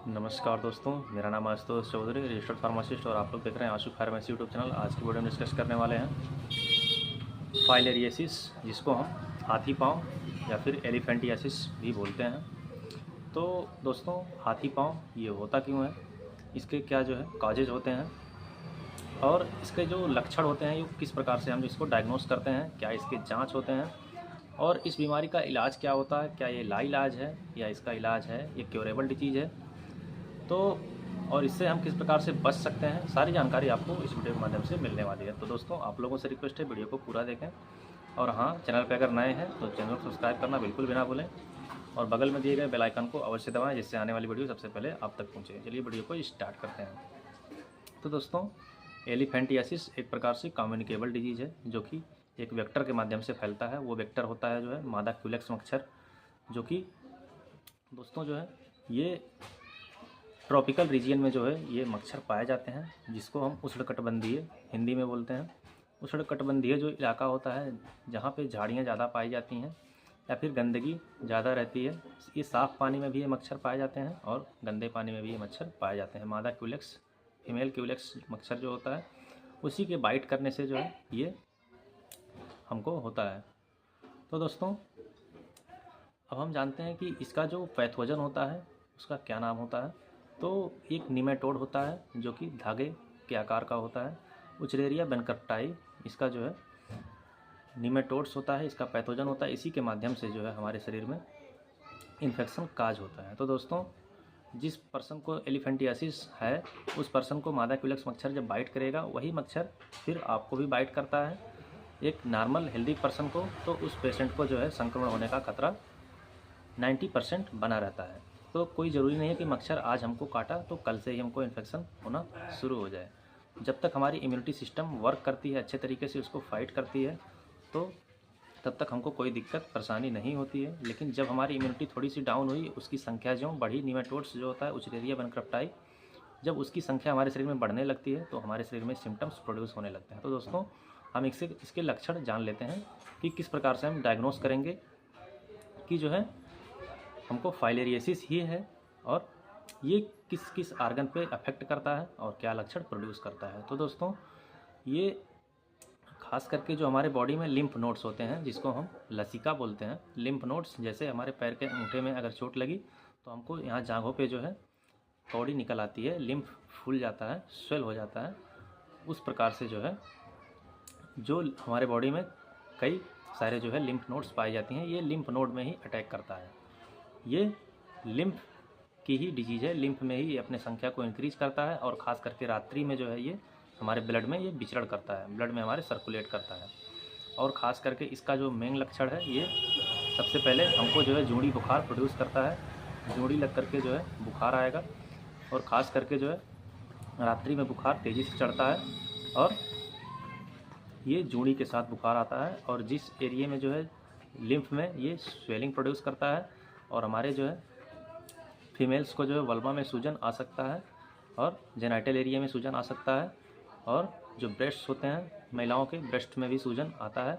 नमस्कार दोस्तों, मेरा नाम आशुतोष चौधरी, रजिस्टर्ड फार्मासिस्ट और आप लोग देख रहे हैं आशु फार्मेसी यूट्यूब चैनल। आज की वीडियो में डिस्कस करने वाले हैं फाइलेरियसिस, जिसको हम हाथी पाँव या फिर एलिफेंटियासिस भी बोलते हैं। तो दोस्तों, हाथी पाँव ये होता क्यों है, इसके क्या जो है काजेज होते हैं और इसके जो लक्षण होते हैं, ये किस प्रकार से हम इसको डायग्नोस करते हैं, क्या इसके जाँच होते हैं और इस बीमारी का इलाज क्या होता है, क्या ये लाइलाज है या इसका इलाज है, ये क्योरेबल डिजीज़ है, तो और इससे हम किस प्रकार से बच सकते हैं, सारी जानकारी आपको इस वीडियो के माध्यम से मिलने वाली है। तो दोस्तों, आप लोगों से रिक्वेस्ट है वीडियो को पूरा देखें और हाँ, चैनल पे अगर नए हैं तो चैनल को सब्सक्राइब करना बिल्कुल भी ना भूलें और बगल में दिए गए बेल आइकन को अवश्य दबाएं, जिससे आने वाली वीडियो सबसे पहले आप तक पहुँचे। चलिए वीडियो को स्टार्ट करते हैं। तो दोस्तों, एलिफेंटियासिस एक प्रकार से कम्युनिकेबल डिजीज़ है जो कि एक वेक्टर के माध्यम से फैलता है। वो वेक्टर होता है जो है मादा क्यूलेक्स मच्छर, जो कि दोस्तों जो है ये ट्रॉपिकल रीजियन में जो है ये मच्छर पाए जाते हैं, जिसको हम उष्णकटिबंधीय हिंदी में बोलते हैं। उष्णकटिबंधीय जो इलाका होता है जहाँ पे झाड़ियाँ ज़्यादा पाई जाती हैं या फिर गंदगी ज़्यादा रहती है, ये साफ़ पानी में भी ये मच्छर पाए जाते हैं और गंदे पानी में भी ये मच्छर पाए जाते हैं। मादा क्यूलेक्स, फीमेल क्यूलेक्स मच्छर जो होता है, उसी के बाइट करने से जो है ये हमको होता है। तो दोस्तों, अब हम जानते हैं कि इसका जो पैथोजन होता है उसका क्या नाम होता है। तो एक निमेटोड होता है जो कि धागे के आकार का होता है, उचरेरिया बेनकप्टाई इसका जो है निमेटोड्स होता है, इसका पैथोजन होता है। इसी के माध्यम से जो है हमारे शरीर में इन्फेक्शन काज होता है। तो दोस्तों, जिस पर्सन को एलिफेंटियासिस है उस पर्सन को मादा क्यूलेक्स मच्छर जब बाइट करेगा, वही मच्छर फिर आपको भी बाइट करता है। एक नॉर्मल हेल्दी पर्सन को तो उस पेशेंट को जो है संक्रमण होने का खतरा 90% बना रहता है। तो कोई ज़रूरी नहीं है कि मच्छर आज हमको काटा तो कल से ही हमको इन्फेक्शन होना शुरू हो जाए। जब तक हमारी इम्यूनिटी सिस्टम वर्क करती है, अच्छे तरीके से उसको फाइट करती है, तो तब तक हमको कोई दिक्कत परेशानी नहीं होती है। लेकिन जब हमारी इम्यूनिटी थोड़ी सी डाउन हुई, उसकी संख्या जो बढ़ी, निमेटोड्स जो होता है उचरेरिया बेनक्रप्टाई, जब उसकी संख्या हमारे शरीर में बढ़ने लगती है तो हमारे शरीर में सिम्टम्स प्रोड्यूस होने लगते हैं। तो दोस्तों, हम इसके लक्षण जान लेते हैं कि किस प्रकार से हम डायग्नोस करेंगे कि जो है हमको फाइलेरियसिस ही है और ये किस किस आर्गन पे अफेक्ट करता है और क्या लक्षण प्रोड्यूस करता है। तो दोस्तों, ये खास करके जो हमारे बॉडी में लिम्फ नोड्स होते हैं, जिसको हम लसिका बोलते हैं। लिम्फ नोड्स जैसे हमारे पैर के अंगूठे में अगर चोट लगी तो हमको यहाँ जांघों पे जो है कौड़ी निकल आती है, लिम्फ फूल जाता है, स्वेल हो जाता है। उस प्रकार से जो है जो हमारे बॉडी में कई सारे जो है लिम्फ नोड्स पाई जाती हैं, ये लिम्फ नोड में ही अटैक करता है। ये लिम्फ की ही डिजीज़ है, लिम्फ में ही अपने संख्या को इंक्रीज करता है और ख़ास करके रात्रि में जो है ये हमारे ब्लड में ये विचरण करता है, ब्लड में हमारे सर्कुलेट करता है। और ख़ास करके इसका जो मेन लक्षण है, ये सबसे पहले हमको जो है जूड़ी बुखार प्रोड्यूस करता है। जूड़ी लग करके जो है बुखार आएगा और ख़ास करके जो है रात्रि में बुखार तेज़ी से चढ़ता है और ये जूड़ी के साथ बुखार आता है। और जिस एरिया में जो है लिम्फ में ये स्वेलिंग प्रोड्यूस करता है और हमारे जो है फीमेल्स को जो है वल्वा में सूजन आ सकता है और जेनाइटल एरिया में सूजन आ सकता है और जो ब्रेस्ट होते हैं महिलाओं के, ब्रेस्ट में भी सूजन आता है,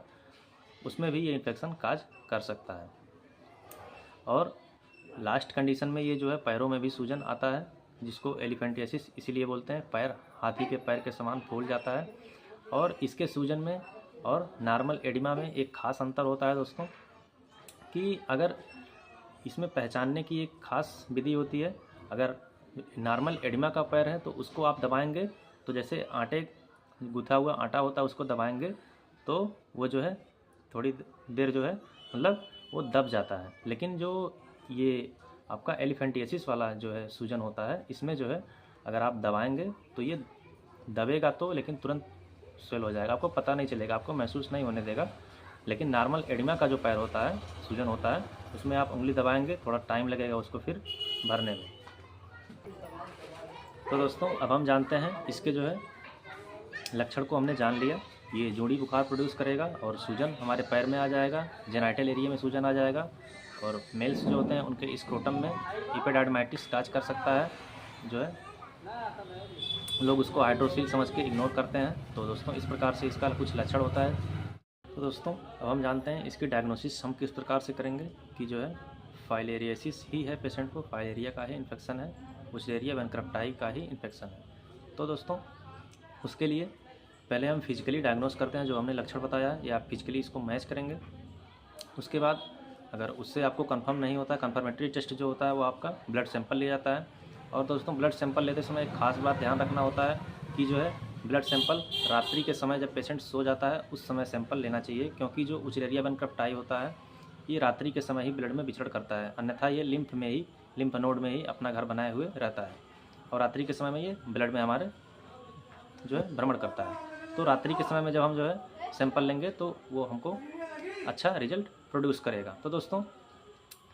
उसमें भी ये इन्फेक्शन काज कर सकता है। और लास्ट कंडीशन में ये जो है पैरों में भी सूजन आता है, जिसको एलिफेंटियासिस इसीलिए बोलते हैं। पैर हाथी के पैर के समान फूल जाता है। और इसके सूजन में और नॉर्मल एडिमा में एक खास अंतर होता है दोस्तों, कि अगर इसमें पहचानने की एक खास विधि होती है। अगर नॉर्मल एडिमा का पैर है तो उसको आप दबाएंगे तो जैसे आटे, गूथा हुआ आटा होता है, उसको दबाएंगे तो वो जो है थोड़ी देर जो है मतलब वो दब जाता है। लेकिन जो ये आपका एलिफेंटियासिस वाला जो है सूजन होता है, इसमें जो है अगर आप दबाएंगे तो ये दबेगा तो, लेकिन तुरंत स्वेल हो जाएगा, आपको पता नहीं चलेगा, आपको महसूस नहीं होने देगा। लेकिन नॉर्मल एडिमा का जो पैर होता है, सूजन होता है, उसमें आप उंगली दबाएंगे, थोड़ा टाइम लगेगा उसको फिर भरने में। तो दोस्तों, अब हम जानते हैं इसके जो है लक्षण को हमने जान लिया। ये जोड़ी बुखार प्रोड्यूस करेगा और सूजन हमारे पैर में आ जाएगा, जेनाइटल एरिया में सूजन आ जाएगा और मेल्स जो होते हैं उनके स्क्रोटम में इपिडार्माइटिस काज कर सकता है, जो है लोग उसको हाइड्रोसील समझ के इग्नोर करते हैं। तो दोस्तों, इस प्रकार से इसका कुछ लक्षण होता है। तो दोस्तों, अब हम जानते हैं इसकी डायग्नोसिस हम किस प्रकार से करेंगे कि जो है फाइलेरियासिस ही है पेशेंट को, फाइलेरिया का ही इन्फेक्शन है, वुचरेरिया बैंक्रप्टाई का ही इन्फेक्शन है। तो दोस्तों उसके लिए पहले हम फिजिकली डायग्नोस करते हैं, जो हमने लक्षण बताया है, या आप फिजिकली इसको मैच करेंगे। उसके बाद अगर उससे आपको कंफर्म नहीं होता, कंफर्मेटरी टेस्ट जो होता है वो आपका ब्लड सैंपल लिया जाता है। और दोस्तों ब्लड सैंपल लेते समय एक खास बात ध्यान रखना होता है कि जो है ब्लड सैंपल रात्रि के समय जब पेशेंट सो जाता है उस समय सैंपल लेना चाहिए, क्योंकि जो वुचरेरिया बैंक्रप्टाई होता है ये रात्रि के समय ही ब्लड में विचरण करता है, अन्यथा ये लिम्फ नोड में ही अपना घर बनाए हुए रहता है और रात्रि के समय में ये ब्लड में हमारे जो है भ्रमण करता है। तो रात्रि के समय में जब हम जो है सैंपल लेंगे तो वो हमको अच्छा रिजल्ट प्रोड्यूस करेगा। तो दोस्तों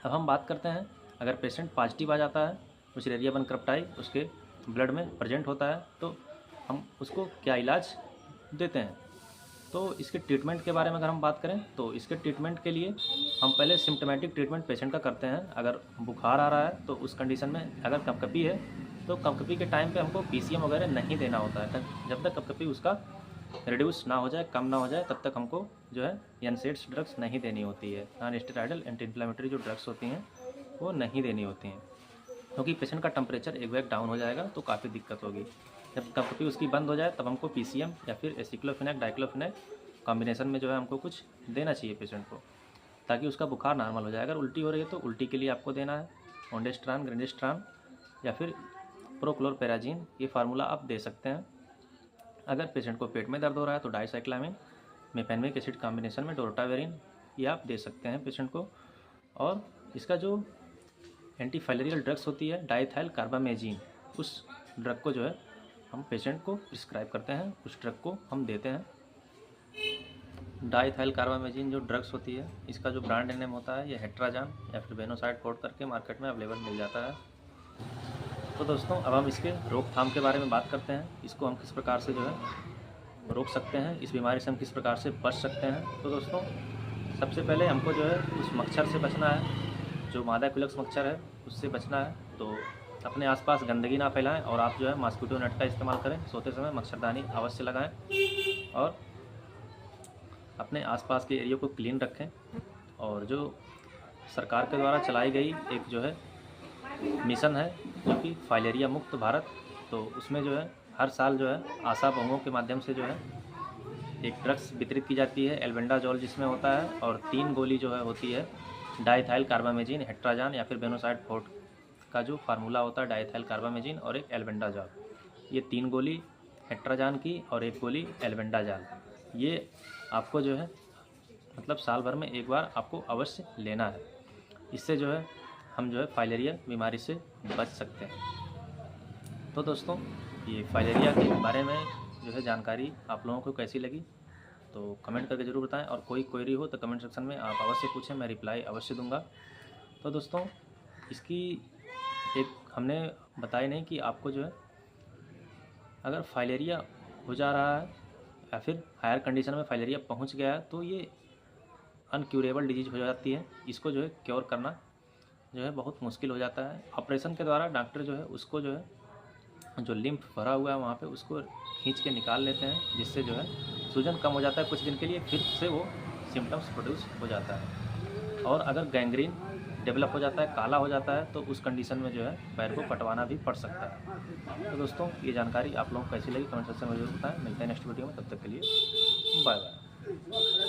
अब हम बात करते हैं, अगर पेशेंट पॉजिटिव आ जाता है, वुचरेरिया बैंक्रप्टाई उसके ब्लड में प्रेजेंट होता है, तो हम उसको क्या इलाज देते हैं। तो इसके ट्रीटमेंट के बारे में अगर हम बात करें तो इसके ट्रीटमेंट के लिए हम पहले सिम्टोमेटिक ट्रीटमेंट पेशेंट का करते हैं। अगर बुखार आ रहा है तो उस कंडीशन में अगर कपकपी है तो कपकपी के टाइम पे हमको PCM वगैरह नहीं देना होता है। जब तक कपकपी उसका रिड्यूस ना हो जाए, कम ना हो जाए, तब तक हमको जो है NSAIDs ड्रग्स नहीं देनी होती है। नॉन स्टेरॉयडल एंटी इन्फ्लेमेटरी जो ड्रग्स होती हैं वो नहीं देनी होती हैं, क्योंकि पेशेंट का टेम्परेचर एक बैग डाउन हो जाएगा तो काफ़ी दिक्कत होगी। जब कपकपी उसकी बंद हो जाए तब हमको PCM या फिर एसिक्लोफेनेक डाइक्लोफेनेक कॉम्बिनेशन में जो है हमको कुछ देना चाहिए पेशेंट को, ताकि उसका बुखार नॉर्मल हो जाए। अगर उल्टी हो रही है तो उल्टी के लिए आपको देना है ओंडेस्ट्रान, ग्रेंडेस्ट्रान या फिर प्रोक्लोरपेराजिन, ये फार्मूला आप दे सकते हैं। अगर पेशेंट को पेट में दर्द हो रहा है तो डाइसाइक्लामिन, मेफेनमिक एसिड कॉम्बिनेशन में डोर्टावेरिन, ये आप दे सकते हैं पेशेंट को। और इसका जो एंटीफाइलेरियल ड्रग्स होती है डाइथाइल कार्बामेजिन, उस ड्रग को जो है हम पेशेंट को प्रिस्क्राइब करते हैं, उस ड्रग को हम देते हैं। डाइथाइल कार्बामेजिन जो ड्रग्स होती है इसका जो ब्रांड नेम होता है ये हेट्राजान या फिर बेनोसाइड कोड करके मार्केट में अवेलेबल मिल जाता है। तो दोस्तों अब हम इसके रोकथाम के बारे में बात करते हैं, इसको हम किस प्रकार से जो है रोक सकते हैं, इस बीमारी से हम किस प्रकार से बच सकते हैं। तो दोस्तों सबसे पहले हमको जो है उस मच्छर से बचना है, जो मादा कुलक्स मच्छर है उससे बचना है। तो अपने आसपास गंदगी ना फैलाएं और आप जो है मॉस्किटो नेट का इस्तेमाल करें, सोते समय मच्छरदानी अवश्य लगाएं और अपने आसपास के एरिया को क्लीन रखें। और जो सरकार के द्वारा चलाई गई एक जो है मिशन है जो कि फाइलेरिया मुक्त भारत, तो उसमें जो है हर साल जो है आशा बहुओं के माध्यम से जो है एक ड्रग्स वितरित की जाती है, एल्बेंडाजोल जिसमें होता है, और 3 गोली जो है होती है डाइथाइल कार्बामेजिन, हेट्राजान या फिर बेनोसाइड फोर्ट का जो फार्मूला होता है डाइथाइल कार्बामेजिन और एक एल्बेंडाजोल। ये 3 गोली हेट्राजान की और 1 गोली एल्बेंडाजोल, ये आपको जो है मतलब साल भर में एक बार आपको अवश्य लेना है। इससे जो है हम जो है फाइलेरिया बीमारी से बच सकते हैं। तो दोस्तों ये फाइलेरिया के बारे में जो है जानकारी आप लोगों को कैसी लगी तो कमेंट करके ज़रूर बताएं, और कोई क्वेरी हो तो कमेंट सेक्शन में आप अवश्य पूछें, मैं रिप्लाई अवश्य दूंगा। तो दोस्तों इसकी एक हमने बताई नहीं कि आपको जो है अगर फाइलेरिया हो जा रहा है या फिर हायर कंडीशन में फाइलेरिया पहुंच गया है तो ये अनक्यूरेबल डिजीज हो जाती है, इसको जो है क्योर करना जो है बहुत मुश्किल हो जाता है। ऑपरेशन के द्वारा डॉक्टर जो है उसको जो है जो लिम्फ भरा हुआ है वहाँ पे उसको खींच के निकाल लेते हैं, जिससे जो है सूजन कम हो जाता है कुछ दिन के लिए, फिर से वो सिम्टम्स प्रोड्यूस हो जाता है। और अगर गैंग्रीन डेवलप हो जाता है, काला हो जाता है, तो उस कंडीशन में जो है पैर को कटवाना भी पड़ सकता है। तो दोस्तों ये जानकारी आप लोगों को कैसी लगी कमेंट सेक्शन में जरूर बताएं। मिलते हैं नेक्स्ट वीडियो में, तब तक के लिए बाय बाय।